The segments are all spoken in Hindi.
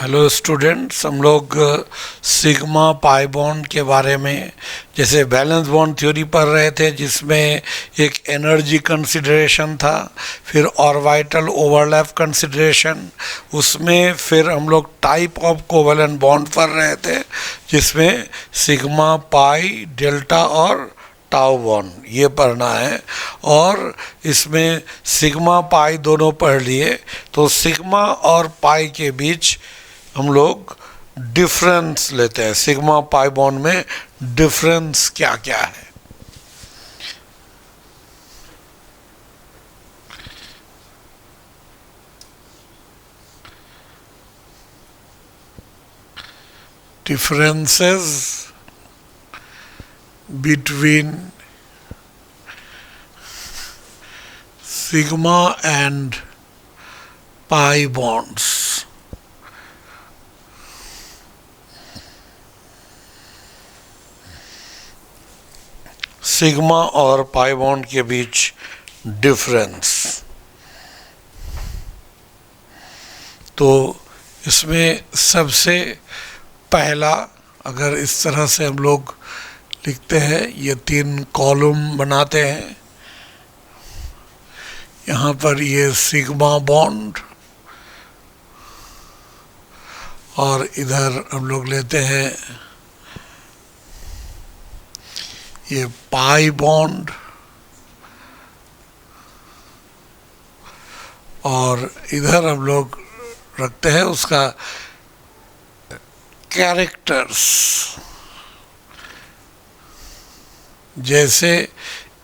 हेलो स्टूडेंट्स, हम लोग सिग्मा पाई बॉन्ड के बारे में जैसे बैलेंस बॉन्ड थ्योरी पढ़ रहे थे, जिसमें एक एनर्जी कंसिडरेशन था, फिर ऑर्बिटल ओवरलैप कंसिडरेशन, उसमें फिर हम लोग टाइप ऑफ कोवेलेंट बॉन्ड पढ़ रहे थे, जिसमें सिग्मा पाई डेल्टा और टाउ बॉन्ड ये पढ़ना है। और इसमें सिग्मा पाई दोनों पढ़ लिए, तो सिग्मा और पाई के बीच हम लोग डिफरेंस लेते हैं। सिग्मा पाई बॉन्ड में डिफरेंस क्या क्या है। Differences between sigma and pi bonds. Sigma और पाई बॉन्ड के बीच डिफरेंस। तो इसमें सबसे पहला, अगर इस तरह से हम लोग लिखते हैं, ये 3 कॉलम बनाते हैं। यहाँ पर ये सिग्मा बॉन्ड और इधर हम लोग लेते हैं ये पाई बॉन्ड, और इधर हम लोग रखते हैं उसका कैरेक्टर्स, जैसे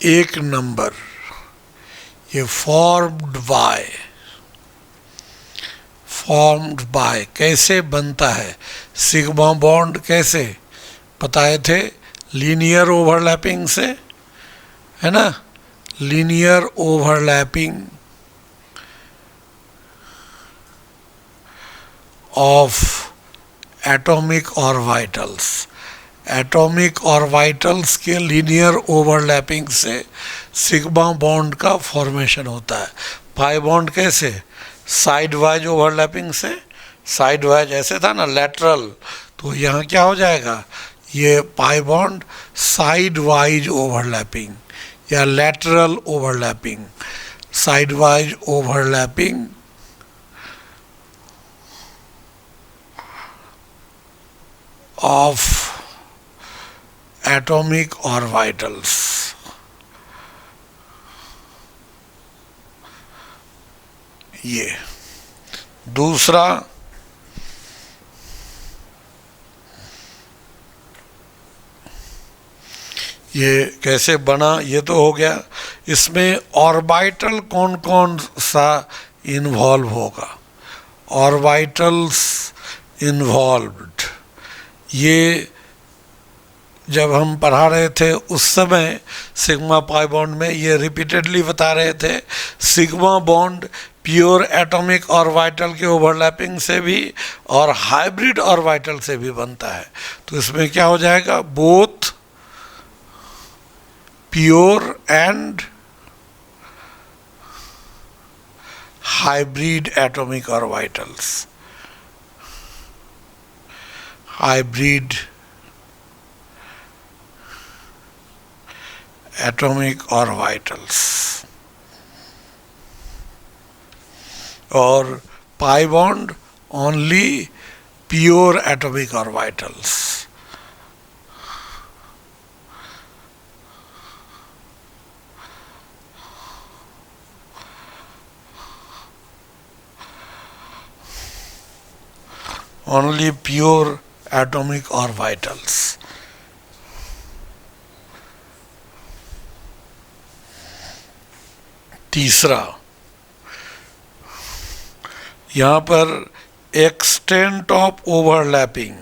एक नंबर, ये फॉर्म्ड बाय कैसे बनता है। सिग्मा बॉन्ड कैसे बताए थे, लीनियर ओवरलैपिंग से, है ना, linear overlapping of atomic orbitals. Atomic orbitals के लीनियर ओवरलैपिंग से सिग्मा बॉन्ड का फॉर्मेशन होता है। पाई बॉन्ड कैसे, साइड वाइज ओवरलैपिंग से। साइड वाइज ऐसे था ना, लैटरल, तो यहाँ क्या हो जाएगा, ये pi bond side wise overlapping या lateral overlapping. Side wise overlapping of atomic orbitals. ये दूसरा, ये कैसे बना ये तो हो गया। इसमें ऑर्बिटल कौन कौन सा इन्वॉल्व होगा, ऑर्बिटल्स इन्वॉल्व्ड, ये जब हम पढ़ा रहे थे उस समय सिग्मा पाई बॉन्ड में ये रिपीटेडली बता रहे थे। Sigma bond pure atomic orbital के ओवरलैपिंग से भी और हाइब्रिड ऑर्बिटल से भी बनता है। तो इसमें क्या हो जाएगा, both pure and hybrid atomic orbitals. Hybrid atomic orbitals. और pi bond only pure atomic orbitals. Only pure atomic orbitals. तीसरा, यहाँ पर extent of overlapping.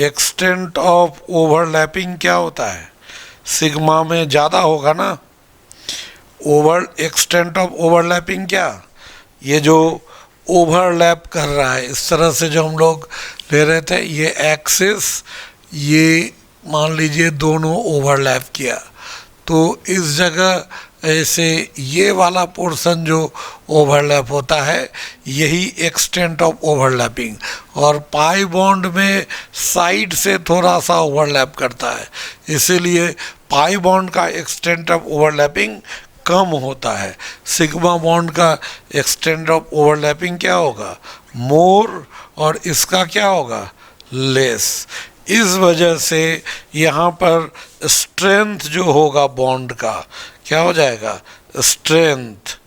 Extent of overlapping क्या होता है, सिग्मा में ज़्यादा होगा ना। एक्सटेंट ऑफ ओवरलैपिंग क्या, ये जो ओवरलैप कर रहा है, इस तरह से जो हम लोग ले रहे थे, ये एक्सिस, ये मान लीजिए दोनों ओवरलैप किया, तो इस जगह ऐसे ये वाला पोर्शन जो ओवरलैप होता है यही एक्सटेंट ऑफ ओवरलैपिंग, और पाई बॉन्ड में साइड से थोड़ा सा ओवरलैप करता है, इसीलिए पाई बॉन्ड का एक्सटेंट ऑफ ओवरलैपिंग कम होता है। सिग्मा बॉन्ड का एक्सटेंट ऑफ ओवरलैपिंग क्या होगा, मोर, और इसका क्या होगा, लेस। इस वजह से यहाँ पर स्ट्रेंथ जो होगा बॉन्ड का क्या हो जाएगा, स्ट्रेंथ।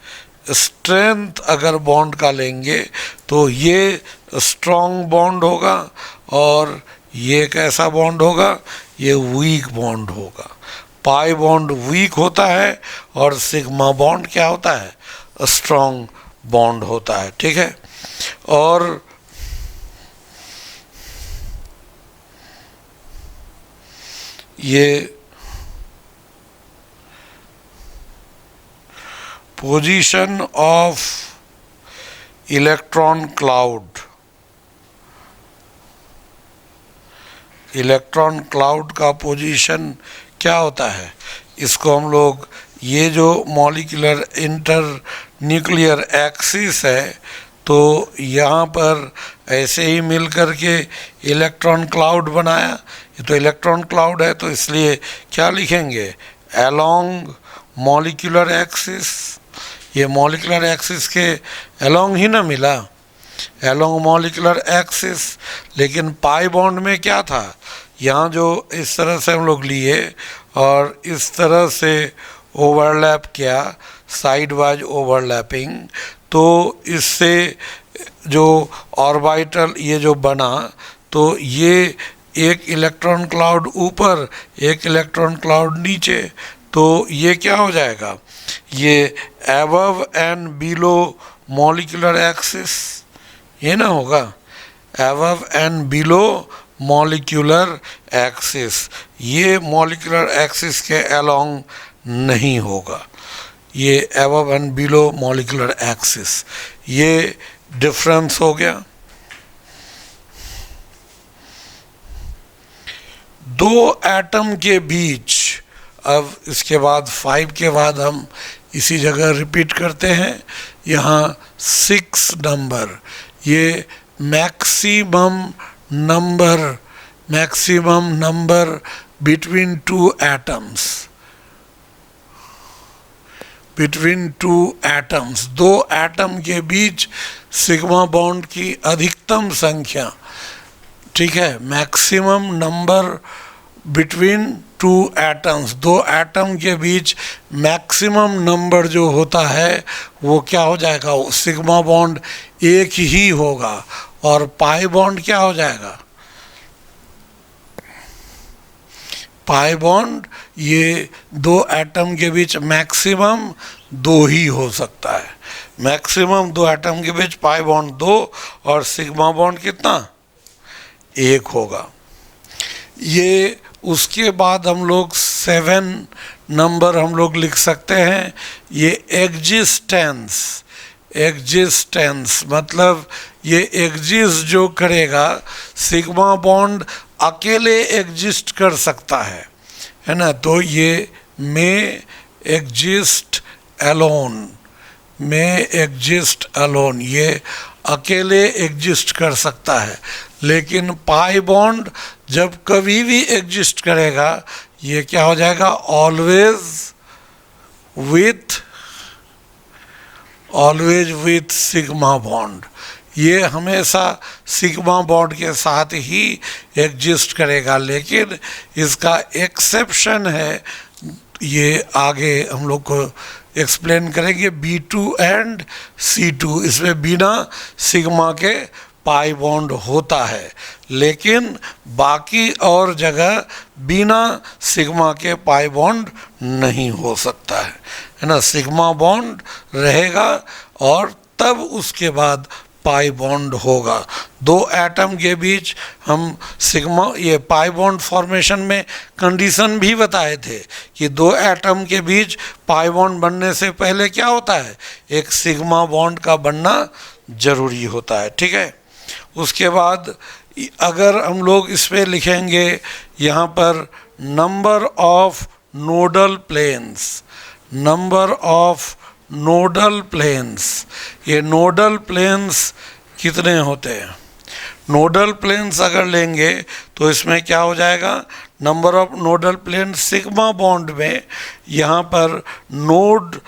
स्ट्रेंथ अगर बॉन्ड का लेंगे तो ये स्ट्रॉन्ग बॉन्ड होगा, और ये कैसा बॉन्ड होगा, ये वीक बॉन्ड होगा। पाई बॉन्ड वीक होता है और सिग्मा बॉन्ड क्या होता है, स्ट्रॉन्ग बॉन्ड होता है, ठीक है। और ये position of electron cloud, electron cloud का पोजीशन क्या होता है, इसको हम लोग, ये जो मॉलिक्यूलर इंटर न्यूक्लियर एक्सिस है, तो यहाँ पर ऐसे ही मिल कर के इलेक्ट्रॉन क्लाउड बनाया। ये तो इलेक्ट्रॉन क्लाउड है, तो इसलिए क्या लिखेंगे, अलोंग मॉलिक्यूलर एक्सिस। ये मॉलिक्यूलर एक्सिस के अलोंग ही ना मिला, अलोंग मॉलिक्यूलर एक्सिस। लेकिन पाई बॉन्ड में क्या था, यहाँ जो इस तरह से हम लोग लिए और इस तरह से ओवरलैप किया, साइड वाइज ओवरलैपिंग, तो इससे जो ऑर्बिटल ये जो बना, तो ये एक इलेक्ट्रॉन क्लाउड ऊपर, एक इलेक्ट्रॉन क्लाउड नीचे, तो ये क्या हो जाएगा, ये above and below molecular axis, ये ना होगा, above and below molecular axis. ये मॉलिक्यूलर एक्सिस के अलोंग नहीं होगा, ये above and below molecular axis, ये डिफरेंस हो गया। दो एटम के बीच, अब इसके बाद 5 के बाद हम इसी जगह रिपीट करते हैं, यहाँ 6 नंबर, ये maximum number between two atoms, between two atoms, दो एटम के बीच सिग्मा बॉन्ड की अधिकतम संख्या, ठीक है, maximum number between two atoms, दो एटम के बीच मैक्सिमम नंबर जो होता है वो क्या हो जाएगा, सिग्मा बॉन्ड एक ही होगा, और पाई बॉन्ड क्या हो जाएगा, पाई बॉन्ड ये दो एटम के बीच मैक्सिमम 2 ही हो सकता है, मैक्सिमम 2 एटम के बीच पाई बॉन्ड 2, और सिग्मा बॉन्ड कितना, 1 होगा। ये उसके बाद हम लोग 7 नंबर हम लोग लिख सकते हैं, ये एग्जिस्टेंस मतलब ये एग्जिस्ट जो करेगा, सिग्मा बॉन्ड अकेले एग्जिस्ट कर सकता है ना, तो ये मे एग्जिस्ट अलोन, ये अकेले एग्जिस्ट कर सकता है। लेकिन पाई बॉन्ड जब कभी भी एग्जिस्ट करेगा, ये क्या हो जाएगा, ऑलवेज विथ सिग्मा बॉन्ड, ये हमेशा सिग्मा बॉन्ड के साथ ही एग्जिस्ट करेगा। लेकिन इसका एक्सेप्शन है, ये आगे हम लोग को एक्सप्लेन करेंगे, B2 एंड C2, इसमें बिना सिग्मा के पाई बॉन्ड होता है, लेकिन बाकी और जगह बिना सिग्मा के पाई बॉन्ड नहीं हो सकता है ना, सिग्मा बॉन्ड रहेगा और तब उसके बाद पाई बॉन्ड होगा। दो एटम के बीच हम सिग्मा, ये पाई बॉन्ड फॉर्मेशन में कंडीशन भी बताए थे कि दो एटम के बीच पाई बॉन्ड बनने से पहले क्या होता है, एक सिग्मा बॉन्ड का बनना जरूरी होता है, ठीक है। उसके बाद अगर हम लोग इस पर लिखेंगे यहाँ पर number of nodal planes, number of nodal planes. ये नोडल प्लेन्स कितने होते हैं? नोडल प्लेन्स अगर लेंगे तो इसमें क्या हो जाएगा, number of nodal plane sigma bond में यहाँ पर नोड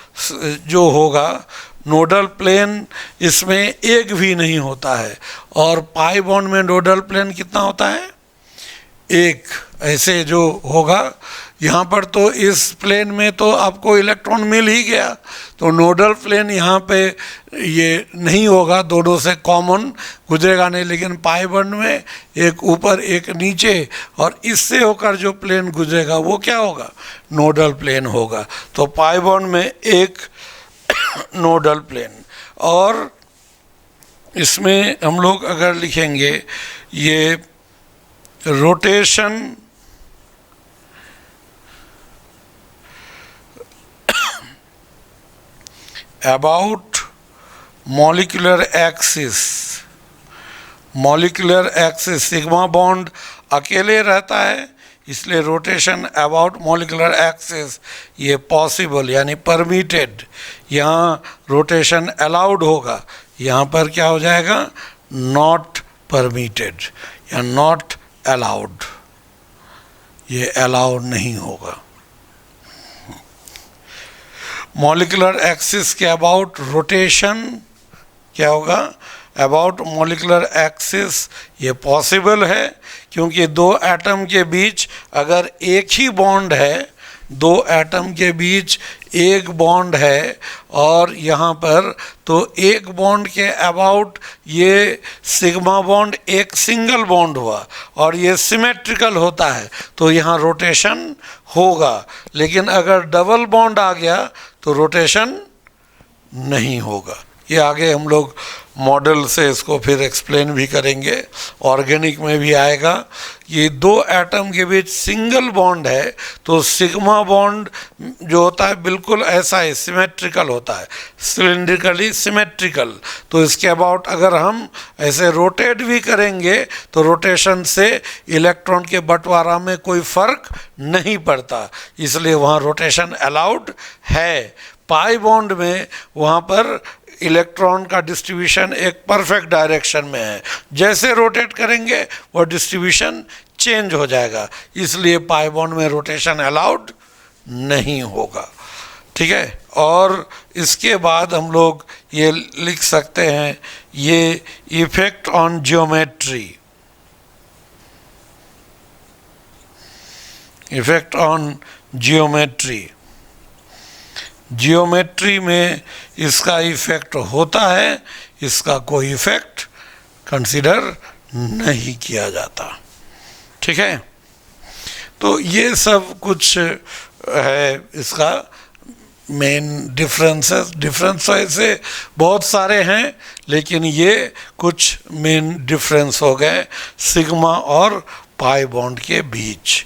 जो होगा, नोडल प्लेन इसमें एक भी नहीं होता है, और पाई बॉन्ड में नोडल प्लेन कितना होता है, एक। ऐसे जो होगा यहाँ पर, तो इस प्लेन में तो आपको इलेक्ट्रॉन मिल ही गया, तो नोडल प्लेन यहाँ पे ये नहीं होगा, दोनों से कॉमन गुजरेगा नहीं। लेकिन पाई बॉन्ड में एक ऊपर एक नीचे, और इससे होकर जो प्लेन गुजरेगा वो क्या होगा, नोडल प्लेन होगा। तो पाई बॉन्ड में एक नोडल प्लेन। और इसमें हम लोग अगर लिखेंगे ये rotation about molecular axis, molecular axis sigma bond अकेले रहता है, इसलिए रोटेशन अबाउट मॉलिक्यूलर एक्सिस ये पॉसिबल यानी परमिटेड। यहाँ रोटेशन अलाउड होगा, यहाँ पर क्या हो जाएगा, नॉट परमिटेड या नॉट अलाउड, ये अलाउड नहीं होगा। मॉलिक्यूलर एक्सिस के अबाउट रोटेशन क्या होगा, अबाउट मॉलिक्यूलर एक्सिस ये पॉसिबल है, क्योंकि दो एटम के बीच अगर एक ही बॉन्ड है, दो एटम के बीच एक बॉन्ड है, और यहाँ पर तो एक बॉन्ड के अबाउट ये सिग्मा बॉन्ड एक सिंगल बॉन्ड हुआ, और ये सिमेट्रिकल होता है, तो यहाँ रोटेशन होगा। लेकिन अगर डबल बॉन्ड आ गया तो रोटेशन नहीं होगा। ये आगे हम लोग मॉडल से इसको फिर एक्सप्लेन भी करेंगे, ऑर्गेनिक में भी आएगा। ये दो एटम के बीच सिंगल बॉन्ड है, तो सिग्मा बॉन्ड जो होता है बिल्कुल ऐसा ही सिमेट्रिकल होता है, सिलिंड्रिकली सिमेट्रिकल। तो इसके अबाउट अगर हम ऐसे रोटेट भी करेंगे तो रोटेशन से इलेक्ट्रॉन के बंटवारा में कोई फर्क नहीं पड़ता, इसलिए वहाँ रोटेशन अलाउड है। पाई बॉन्ड में वहाँ पर इलेक्ट्रॉन का डिस्ट्रीब्यूशन एक परफेक्ट डायरेक्शन में है, जैसे रोटेट करेंगे वो डिस्ट्रीब्यूशन चेंज हो जाएगा, इसलिए पाई बॉन्ड में रोटेशन अलाउड नहीं होगा। ठीक है, और इसके बाद हम लोग ये लिख सकते हैं, ये effect on geometry, effect on geometry. Geometry में इसका इफेक्ट होता है, इसका कोई इफेक्ट कंसीडर नहीं किया जाता। ठीक है, तो ये सब कुछ है इसका मेन डिफरेंसेस। डिफरेंस ऐसे बहुत सारे हैं, लेकिन ये कुछ मेन डिफरेंस हो गए सिग्मा और पाई बॉन्ड के बीच।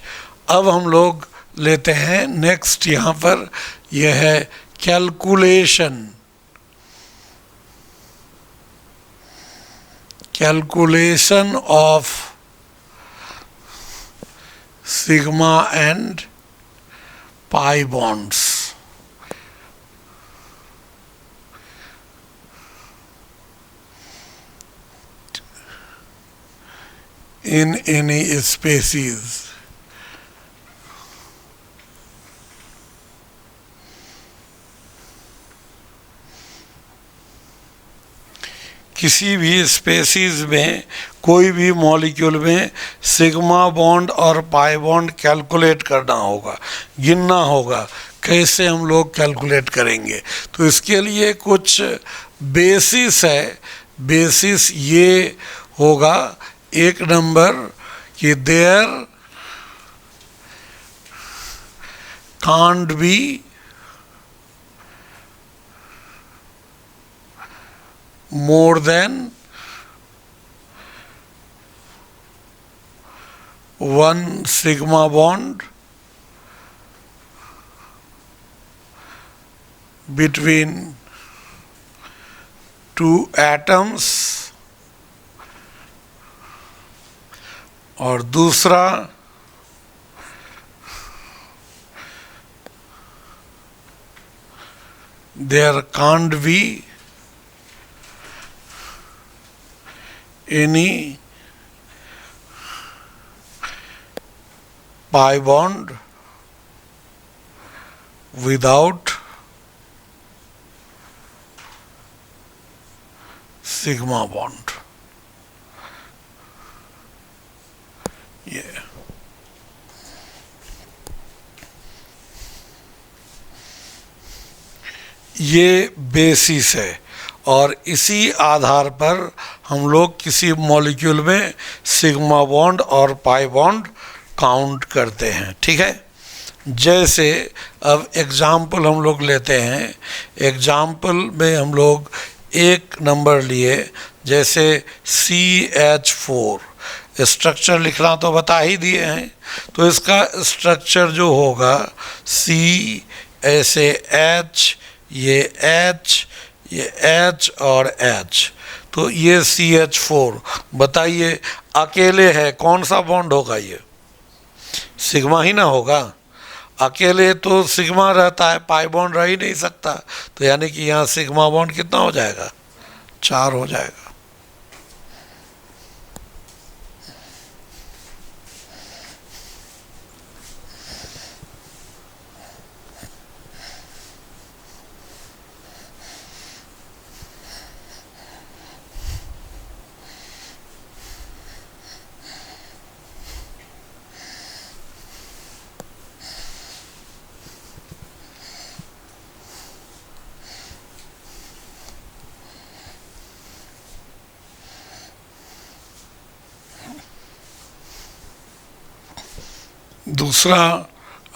अब हम लोग लेते हैं नेक्स्ट, यहाँ पर यह है calculation, calculation of sigma and pi bonds. in any species। किसी भी स्पेसीज में कोई भी मॉलिक्यूल में सिग्मा बॉन्ड और पाई बॉन्ड कैलकुलेट करना होगा, गिनना होगा। कैसे हम लोग कैलकुलेट करेंगे, तो इसके लिए कुछ बेसिस है। बेसिस ये होगा, एक नंबर कि there can't be more than one sigma bond between two atoms, और दूसरा there can't be any pi bond without sigma bond. Yeah. ये बेसिस है और इसी आधार पर हम लोग किसी मॉलिक्यूल में सिग्मा बॉन्ड और पाई बॉन्ड काउंट करते हैं, ठीक है। जैसे अब एग्जाम्पल हम लोग लेते हैं, एग्जाम्पल में हम लोग एक नंबर लिए, जैसे CH4 स्ट्रक्चर लिखना तो बता ही दिए हैं, तो इसका स्ट्रक्चर जो होगा C ऐसे H, ये H, ये H और H, तो ये CH4। बताइए अकेले है कौन सा बॉन्ड होगा? ये सिग्मा ही ना होगा, अकेले तो सिग्मा रहता है, पाई बॉन्ड रह ही नहीं सकता, तो यानी कि यहाँ सिग्मा बॉन्ड कितना हो जाएगा? 4 हो जाएगा। दूसरा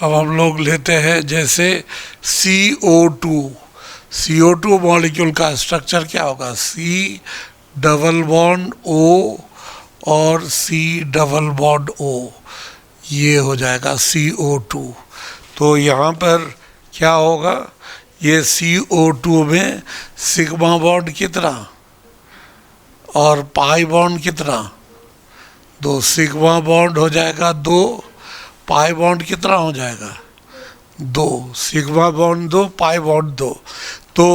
अब हम लोग लेते हैं, जैसे CO2। CO2 मॉलिक्यूल का स्ट्रक्चर क्या होगा? C डबल बॉन्ड O और C डबल बॉन्ड O, ये हो जाएगा CO2। तो यहाँ पर क्या होगा? ये CO2 में सिग्मा बॉन्ड कितना और पाई बॉन्ड कितना? 2। सिग्मा बॉन्ड हो जाएगा 2, पाई बॉन्ड कितना हो जाएगा? 2। Sigma bond 2, pi bond 2। तो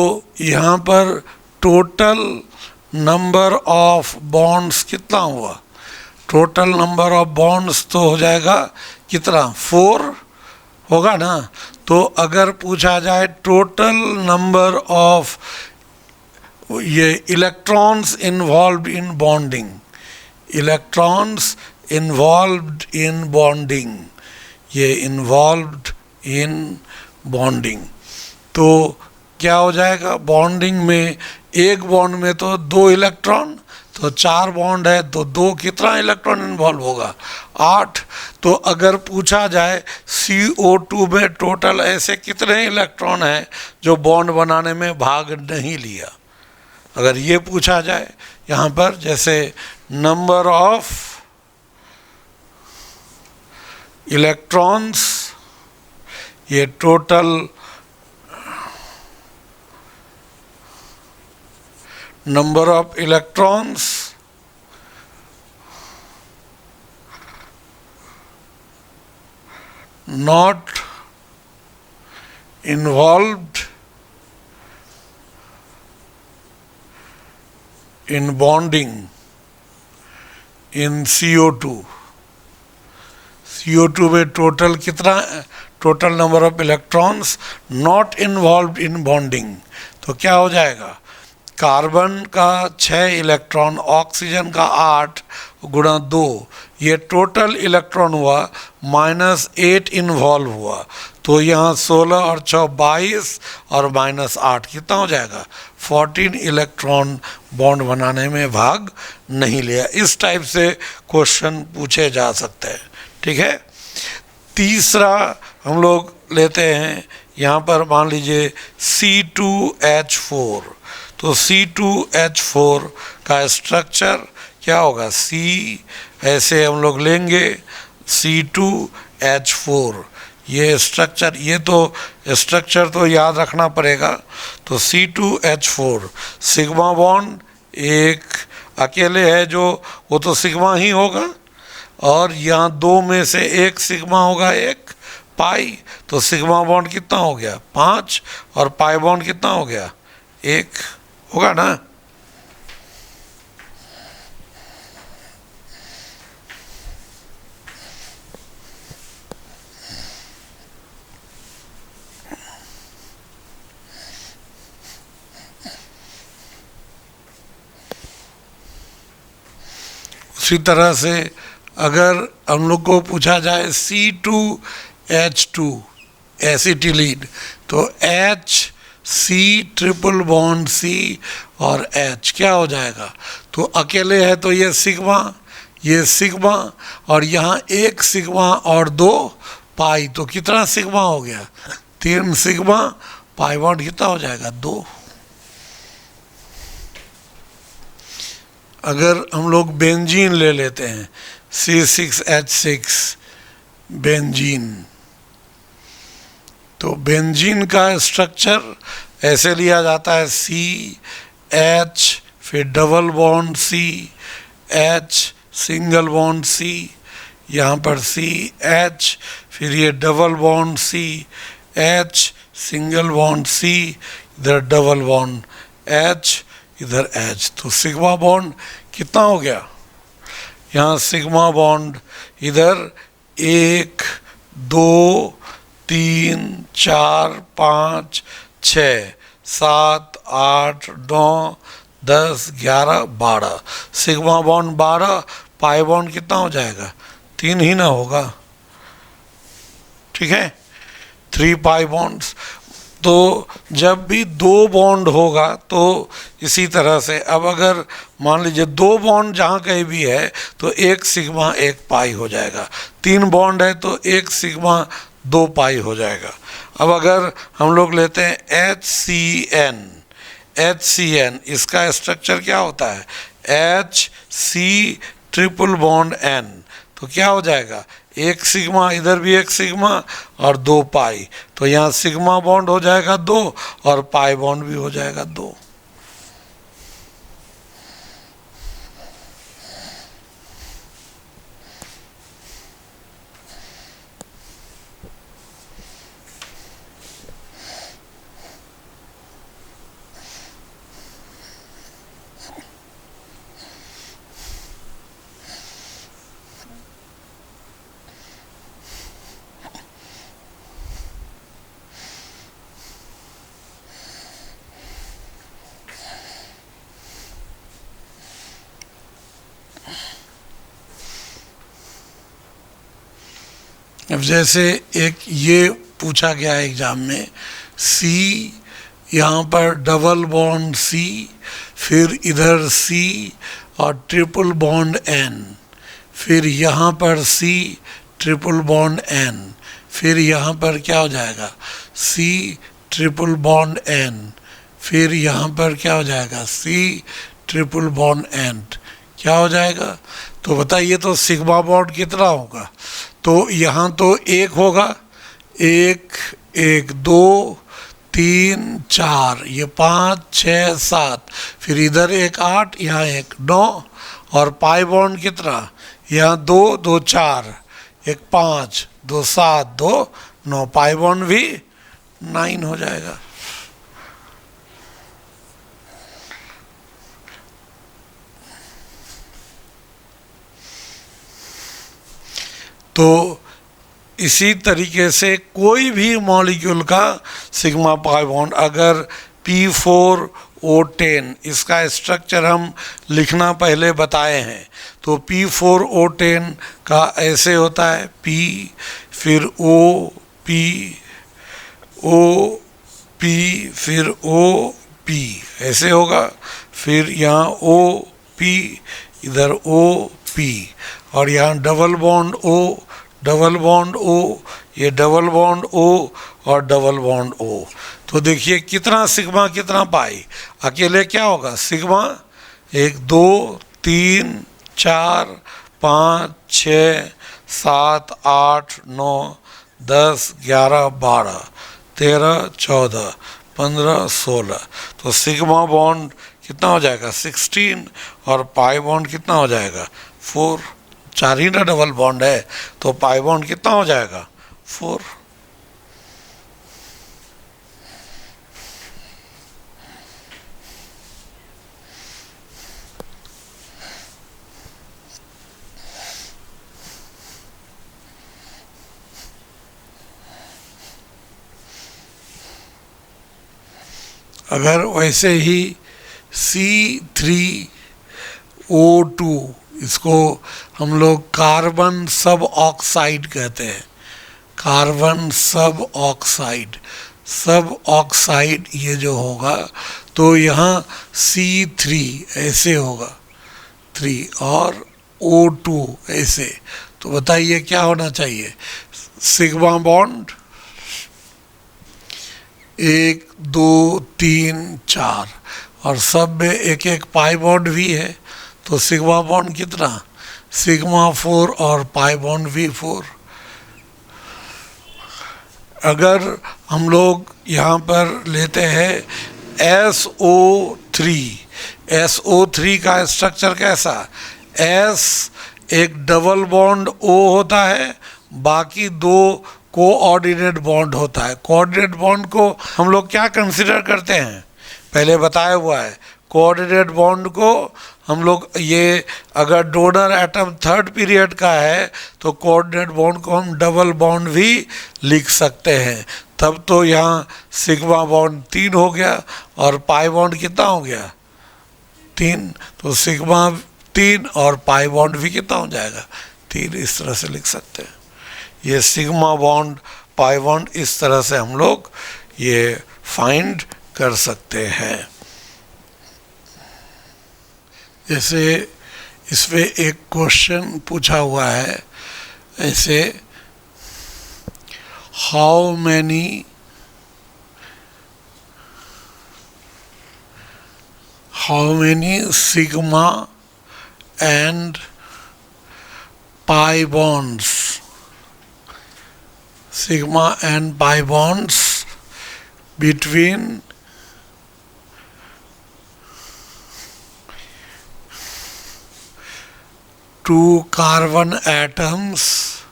यहाँ पर टोटल नंबर ऑफ बॉन्ड्स कितना हुआ? टोटल नंबर ऑफ बॉन्ड्स तो हो जाएगा कितना? 4 होगा ना। तो अगर पूछा जाए टोटल नंबर ऑफ ये electrons involve in bonding, electrons involved in bonding, ये इन्वॉल्व्ड इन बॉन्डिंग, तो क्या हो जाएगा? बॉन्डिंग में एक बॉन्ड में तो 2 इलेक्ट्रॉन, तो 4 बॉन्ड है तो 2 कितना इलेक्ट्रॉन इन्वॉल्व होगा? 8। तो अगर पूछा जाए CO2 में टोटल ऐसे कितने इलेक्ट्रॉन हैं जो बॉन्ड बनाने में भाग नहीं लिया, अगर ये पूछा जाए यहाँ पर, जैसे नंबर ऑफ इलेक्ट्रॉन्स, ये total number of electrons not involved in bonding in CO2। CO2 में टोटल कितना? Total number of electrons not involved in bonding, तो क्या हो जाएगा? कार्बन का 6 इलेक्ट्रॉन, ऑक्सीजन का 8 गुणा 2, ये टोटल इलेक्ट्रॉन हुआ, -8 इन्वॉल्व हुआ, तो यहाँ 16 और 6 22 और -8 कितना हो जाएगा? 14 इलेक्ट्रॉन बॉन्ड बनाने में भाग नहीं लिया। इस टाइप से क्वेश्चन पूछे जा सकते हैं, ठीक है। तीसरा हम लोग लेते हैं, यहाँ पर मान लीजिए C2H4, तो C2H4 का स्ट्रक्चर क्या होगा? C ऐसे हम लोग लेंगे C2H4, ये स्ट्रक्चर, ये तो स्ट्रक्चर तो याद रखना पड़ेगा। तो C2H4 सिग्मा बॉन्ड एक अकेले है जो, वो तो सिग्मा ही होगा, और यहाँ 2 में से एक सिग्मा होगा, एक पाई, तो सिग्मा बॉन्ड कितना हो गया 5, और पाई बॉन्ड कितना हो गया 1, होगा ना। उसी तरह से अगर हम लोग को पूछा जाए C2H2 एसिटिलीन, तो HC ट्रिपल बॉन्ड C और H क्या हो जाएगा, तो अकेले है तो ये सिग्मा और यहाँ एक सिग्मा और 2 पाई, तो कितना सिग्मा हो गया 3 सिग्मा, पाई बॉन्ड कितना हो जाएगा 2। अगर हम लोग बेंजीन ले लेते हैं C6H6 बेंजीन, तो बेंजीन का स्ट्रक्चर ऐसे लिया जाता है CH, फिर double bond CH, single bond C, यहाँ पर CH, फिर ये double bond CH, single bond C, इधर डबल बॉन्ड H, इधर H, तो सिग्मा बॉन्ड कितना हो गया, यहाँ सिग्मा बॉन्ड इधर 1 2 3 4 5 6 7 8 9 10 11 12, सिग्मा बॉन्ड 12, पाई बॉन्ड कितना हो जाएगा 3 ही ना होगा, ठीक है 3 पाई बॉन्ड्स। तो जब भी 2 बॉन्ड होगा तो इसी तरह से, अब अगर मान लीजिए 2 बॉन्ड जहाँ कहीं भी है तो 1 सिग्मा 1 पाई हो जाएगा, 3 बॉन्ड है तो 1 सिग्मा 2 पाई हो जाएगा। अब अगर हम लोग लेते हैं HCN, इसका स्ट्रक्चर क्या होता है HC ट्रिपल बॉन्ड N, तो क्या हो जाएगा 1 सिग्मा, इधर भी 1 सिग्मा और 2 पाई, तो यहाँ सिग्मा बॉन्ड हो जाएगा 2 और पाई बॉन्ड भी हो जाएगा 2। अब जैसे एक ये पूछा गया एग्जाम में C, यहाँ पर डबल बॉन्ड C, फिर इधर C और ट्रिपल बॉन्ड N, फिर यहाँ पर C ट्रिपल बॉन्ड N, फिर यहाँ पर क्या हो जाएगा C ट्रिपल बॉन्ड N, फिर यहाँ पर क्या हो जाएगा C ट्रिपल बॉन्ड N, क्या हो जाएगा, तो बताइए तो सिग्मा बॉन्ड कितना होगा, तो यहाँ तो 1 होगा, 1 1 2 3 4, ये 5 6 7, फिर इधर 1 8, यहाँ 1 9, और पाई बॉन्ड कितना, यहाँ 2 2 4, 1 5 2 7 2 9, पाई बॉन्ड भी 9 हो जाएगा। तो इसी तरीके से कोई भी मॉलिक्यूल का सिग्मा पाई बॉन्ड, अगर P4O10, इसका स्ट्रक्चर हम लिखना पहले बताए हैं, तो P4O10 का ऐसे होता है P, फिर O P O P, फिर O P, ऐसे होगा, फिर यहाँ O P, इधर O P, और यहाँ double bond O, double bond O, ये डबल बॉन्ड O और डबल बॉन्ड O, तो देखिए कितना सिग्मा कितना पाई, अकेले क्या होगा सिग्मा 1 2 3 4 5 6 7 8 9 10 11 12 13 14 15 16, तो सिग्मा बॉन्ड कितना हो जाएगा 16 और पाई बॉन्ड कितना हो जाएगा 4, 4 ही ना डबल बॉन्ड है, तो पाई बॉन्ड कितना हो जाएगा 4। अगर वैसे ही C3O2, इसको हम लोग कार्बन सब ऑक्साइड कहते हैं, कार्बन सब ऑक्साइड ये जो होगा तो यहाँ C3 ऐसे होगा 3 और O2 ऐसे, तो बताइए क्या होना चाहिए? सिग्मा बॉन्ड 1 2 3 4 और सब में एक एक पाई बॉन्ड भी है, तो सिग्मा बॉन्ड कितना? सिग्मा 4 और पाई बॉन्ड भी 4। अगर हम लोग यहाँ पर लेते हैं SO3 का स्ट्रक्चर कैसा? S एक डबल बॉन्ड O होता है, बाकी 2 कोऑर्डिनेट बॉन्ड होता है। कोऑर्डिनेट बॉन्ड को हम लोग क्या कंसिडर करते हैं? पहले बताया हुआ है, कोऑर्डिनेट बॉन्ड को हम लोग, ये अगर डोनर एटम थर्ड पीरियड का है तो कोऑर्डिनेट बॉन्ड को हम डबल बॉन्ड भी लिख सकते हैं। तब तो यहाँ सिग्मा बॉन्ड 3 हो गया और पाई बॉन्ड कितना हो गया? 3। तो सिग्मा 3 और पाई बॉन्ड भी कितना हो जाएगा? 3। इस तरह से लिख सकते हैं। ये सिग्मा बॉन्ड पाई बॉन्ड इस तरह से हम लोग ये फाइंड कर सकते हैं। जैसे इसमें एक क्वेश्चन पूछा हुआ है ऐसे, how many sigma and pi bonds, sigma and pi bonds between two carbon atoms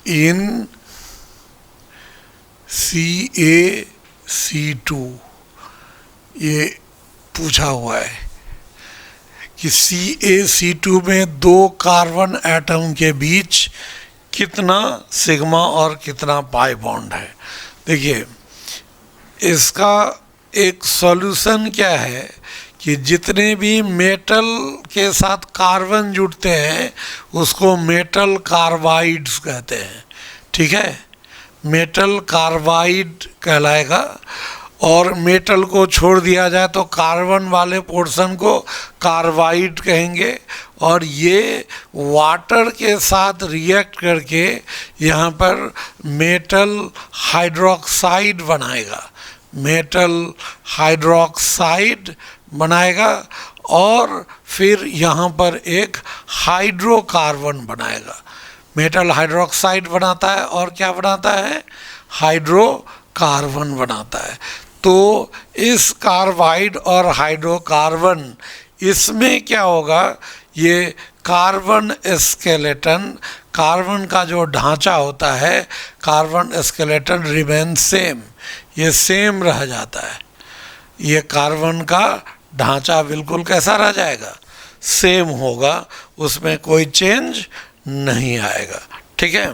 in CaC2, ये पूछा हुआ है कि CaC2 में 2 कार्बन एटम के बीच कितना सिग्मा और कितना पाई बॉन्ड है। देखिए इसका एक सॉल्यूशन क्या है कि जितने भी मेटल के साथ कार्बन जुड़ते हैं उसको मेटल कार्बाइड्स कहते हैं, ठीक है? मेटल कार्बाइड कहलाएगा। और मेटल को छोड़ दिया जाए तो कार्बन वाले पोर्शन को कार्बाइड कहेंगे, और ये वाटर के साथ रिएक्ट करके यहाँ पर मेटल हाइड्रोक्साइड बनाएगा, मेटल हाइड्रोक्साइड बनाएगा और फिर यहाँ पर एक हाइड्रोकार्बन बनाएगा। मेटल हाइड्रोक्साइड बनाता है और क्या बनाता है? हाइड्रोकार्बन बनाता है। तो इस कार्बाइड और हाइड्रोकार्बन, इसमें क्या होगा? ये कार्बन स्केलेटन, कार्बन का जो ढांचा होता है, कार्बन स्केलेटन रिमेन सेम, ये सेम रह जाता है। ये कार्बन का ढांचा बिल्कुल कैसा रह जाएगा? सेम होगा, उसमें कोई चेंज नहीं आएगा, ठीक है?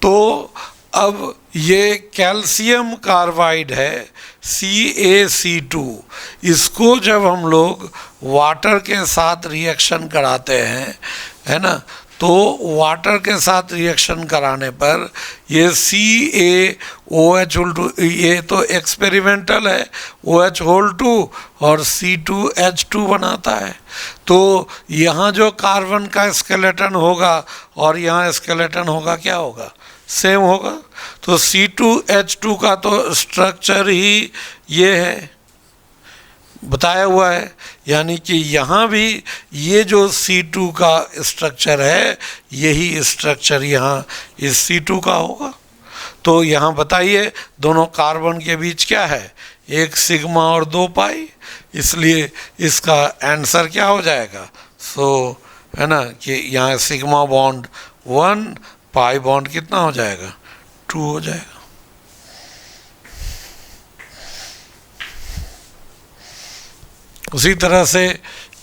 तो अब ये कैल्शियम कार्बाइड है CaC2, इसको जब हम लोग वाटर के साथ रिएक्शन कराते हैं, है ना, तो वाटर के साथ रिएक्शन कराने पर ये CaOH, ये तो एक्सपेरिमेंटल है, OH2 और C2H2 बनाता है। तो यहाँ जो कार्बन का स्केलेटन होगा और यहाँ स्केलेटन होगा, क्या होगा? सेम होगा। तो C2H2 का तो स्ट्रक्चर ही ये है, बताया हुआ है, यानी कि यहाँ भी ये जो C2 का स्ट्रक्चर है यही स्ट्रक्चर यहाँ इस C2 का होगा। तो यहाँ बताइए दोनों कार्बन के बीच क्या है? एक सिग्मा और 2 पाई, इसलिए इसका आंसर क्या हो जाएगा? सो है ना कि यहाँ सिग्मा बॉन्ड 1, पाई बॉन्ड कितना हो जाएगा? 2 हो जाएगा। उसी तरह से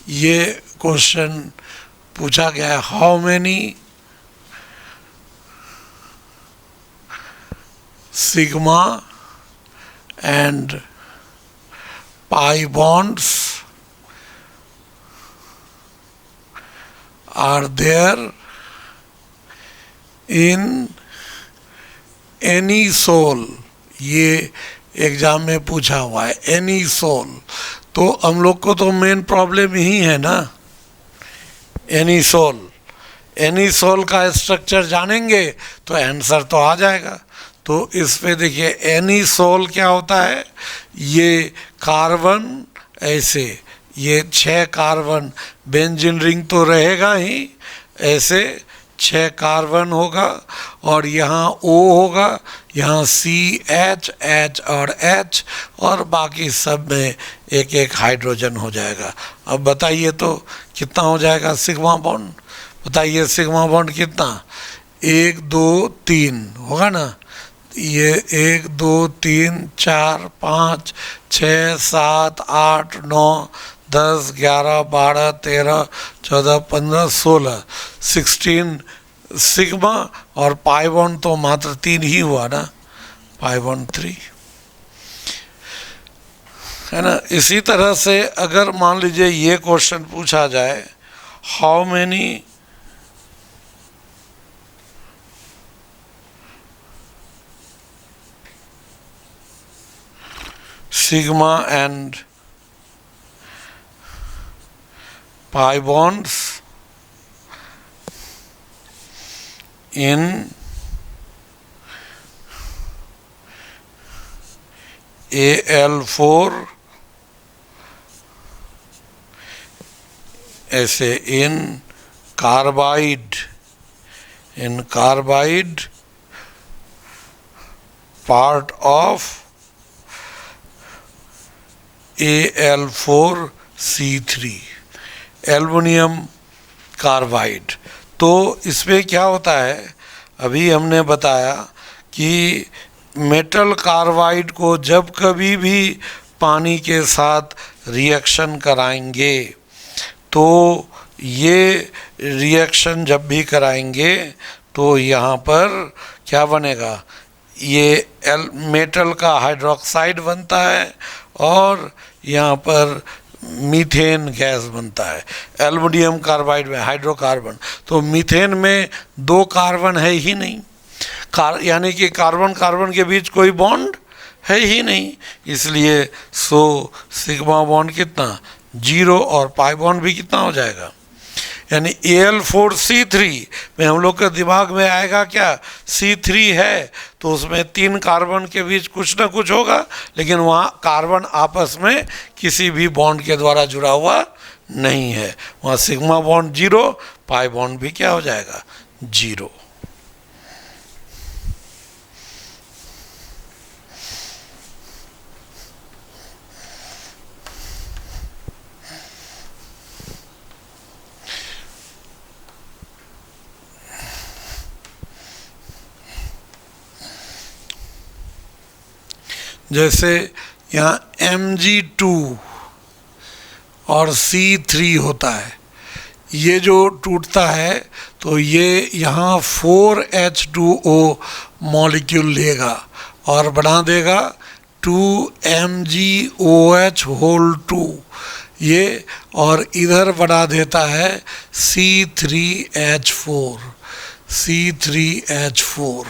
ये क्वेश्चन पूछा गया है, how many sigma and pi bonds are there in any soul, ये एग्जाम में पूछा हुआ है, एनी सोल। तो हम लोग को तो मेन प्रॉब्लम यही है ना, एनी सोल। एनी सोल का स्ट्रक्चर जानेंगे तो आंसर तो आ जाएगा। तो इस पे देखिए एनी सोल क्या होता है, ये कार्बन ऐसे, ये 6 कार्बन, बेंजीन रिंग तो रहेगा ही, ऐसे 6 कार्बन होगा और यहाँ O होगा, यहाँ CH, H और H, और बाकी सब में एक एक हाइड्रोजन हो जाएगा। अब बताइए तो कितना हो जाएगा सिग्मा बॉन्ड, बताइए सिग्मा बॉन्ड कितना, 1 2 3 होगा ना, ये 1 2 3 4 5 6 7 8 9 10 11 12 13 14 15 16 16 सिग्मा, और पाई बॉन्ड तो मात्र 3 ही हुआ ना, पाई बॉन्ड 3 है ना। इसी तरह से अगर मान लीजिए ये क्वेश्चन पूछा जाए, how many sigma and pi bonds in Al4 ऐसे in carbide part of Al4C3 aluminium carbide. तो इसमें क्या होता है, अभी हमने बताया कि मेटल कार्बाइड को जब कभी भी पानी के साथ रिएक्शन कराएंगे, तो ये रिएक्शन जब भी कराएंगे तो यहाँ पर क्या बनेगा, ये मेटल का हाइड्रोक्साइड बनता है और यहाँ पर मीथेन गैस बनता है। एल्युमिनियम कार्बाइड में हाइड्रोकार्बन, तो मीथेन में 2 कार्बन है ही नहीं, यानी कि कार्बन कार्बन के बीच कोई बॉन्ड है ही नहीं, इसलिए सिग्मा बॉन्ड कितना 0 और पाई बॉन्ड भी कितना हो जाएगा, यानी Al4C3 में हम लोग के दिमाग में आएगा क्या, C3 है तो उसमें 3 कार्बन के बीच कुछ ना कुछ होगा, लेकिन वहाँ कार्बन आपस में किसी भी बॉन्ड के द्वारा जुड़ा हुआ नहीं है, वहाँ सिग्मा बॉन्ड 0, पाई बॉन्ड भी क्या हो जाएगा 0। जैसे यहाँ Mg2 और C3 होता है, ये जो टूटता है तो ये यहाँ 4H2O मॉलिक्यूल लेगा और बना देगा 2MgOH होल 2 ये, और इधर बना देता है C3H4।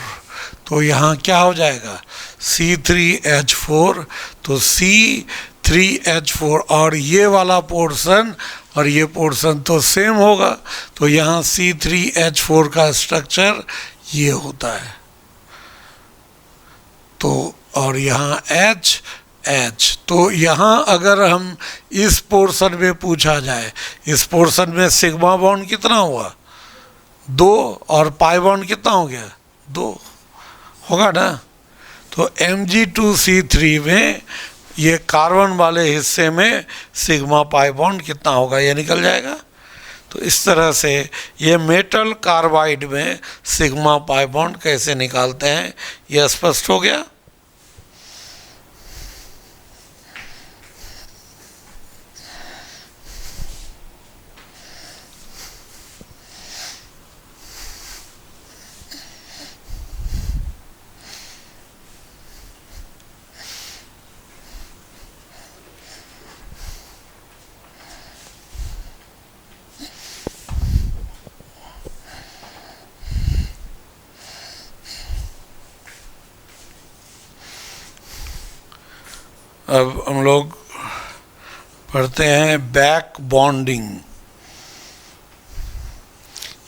तो यहाँ क्या हो जाएगा C3H4, तो C3H4 और ये वाला पोर्शन और ये पोर्शन तो सेम होगा, तो यहाँ C3H4 का स्ट्रक्चर ये होता है। तो और यहाँ H, तो यहाँ अगर हम इस पोर्शन में पूछा जाए, इस पोर्शन में सिग्मा बॉन्ड कितना हुआ 2 और पाई बॉन्ड कितना हो गया 2 होगा ना। तो Mg2C3 में ये कार्बन वाले हिस्से में सिग्मा पाई बॉन्ड कितना होगा ये निकल जाएगा। तो इस तरह से ये मेटल कार्बाइड में सिग्मा पाई बॉन्ड कैसे निकालते हैं ये स्पष्ट हो गया। अब हम लोग पढ़ते हैं बैक बॉन्डिंग।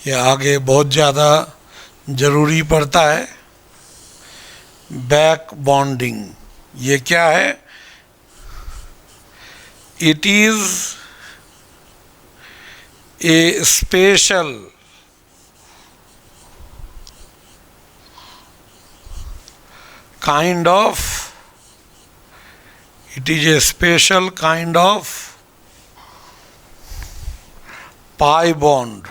ये आगे बहुत ज़्यादा ज़रूरी पड़ता है। बैक बॉन्डिंग ये क्या है? It is a special kind of it is a special kind of pi bond.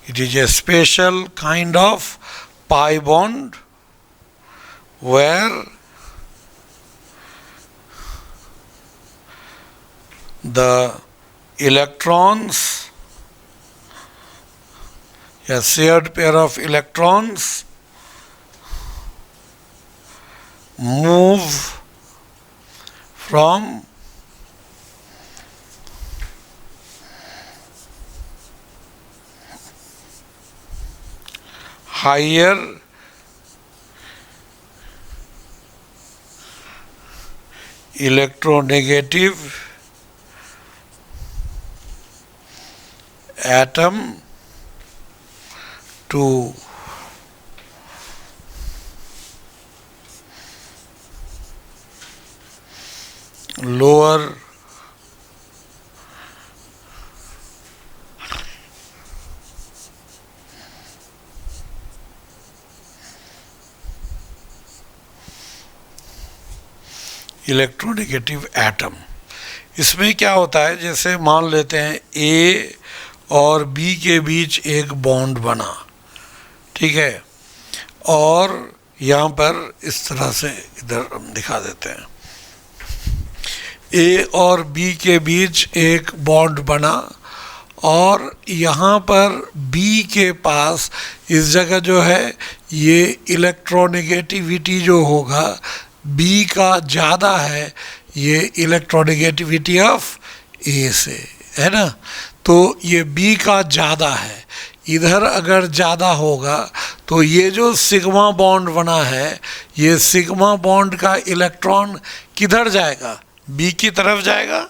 It is a special kind of pi bond where the electrons, a shared pair of electrons, move from higher electronegative atom to lower electronegative atom. इसमें क्या होता है, जैसे मान लेते हैं ए और बी के बीच एक बॉन्ड बना, ठीक है, और यहाँ पर इस तरह से इधर हम दिखा देते हैं, ए और बी के बीच एक बॉन्ड बना और यहाँ पर बी के पास इस जगह जो है ये इलेक्ट्रोनेगेटिविटी जो होगा बी का ज़्यादा है ये इलेक्ट्रोनेगेटिविटी ऑफ ए से, है ना। तो ये बी का ज़्यादा है, इधर अगर ज़्यादा होगा तो ये जो सिग्मा बॉन्ड बना है ये सिग्मा बॉन्ड का इलेक्ट्रॉन किधर जाएगा? बी की तरफ जाएगा।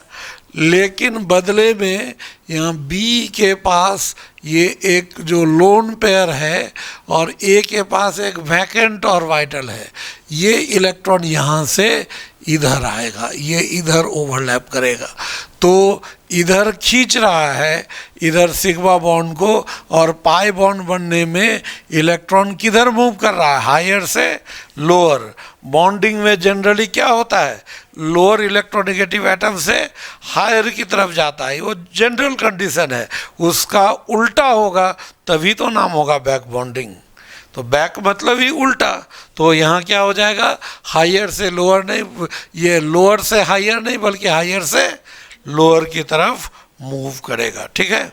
लेकिन बदले में यहाँ बी के पास ये एक जो लोन पेयर है और ए के पास एक वैकेंट और वाइटल है, ये इलेक्ट्रॉन यहाँ से इधर आएगा, ये इधर ओवरलैप करेगा, तो इधर खींच रहा है इधर सिग्मा बॉन्ड को, और पाई बॉन्ड बनने में इलेक्ट्रॉन किधर मूव कर रहा है? हायर से लोअर। बॉन्डिंग में जनरली क्या होता है? लोअर इलेक्ट्रोनेगेटिव एटम से हायर की तरफ जाता है, वो जनरल कंडीशन है। उसका उल्टा होगा तभी तो नाम होगा बैक बॉन्डिंग। तो बैक मतलब ही उल्टा, तो यहाँ क्या हो जाएगा? हायर से लोअर नहीं, ये लोअर से हायर नहीं बल्कि हायर से लोअर की तरफ मूव करेगा, ठीक है।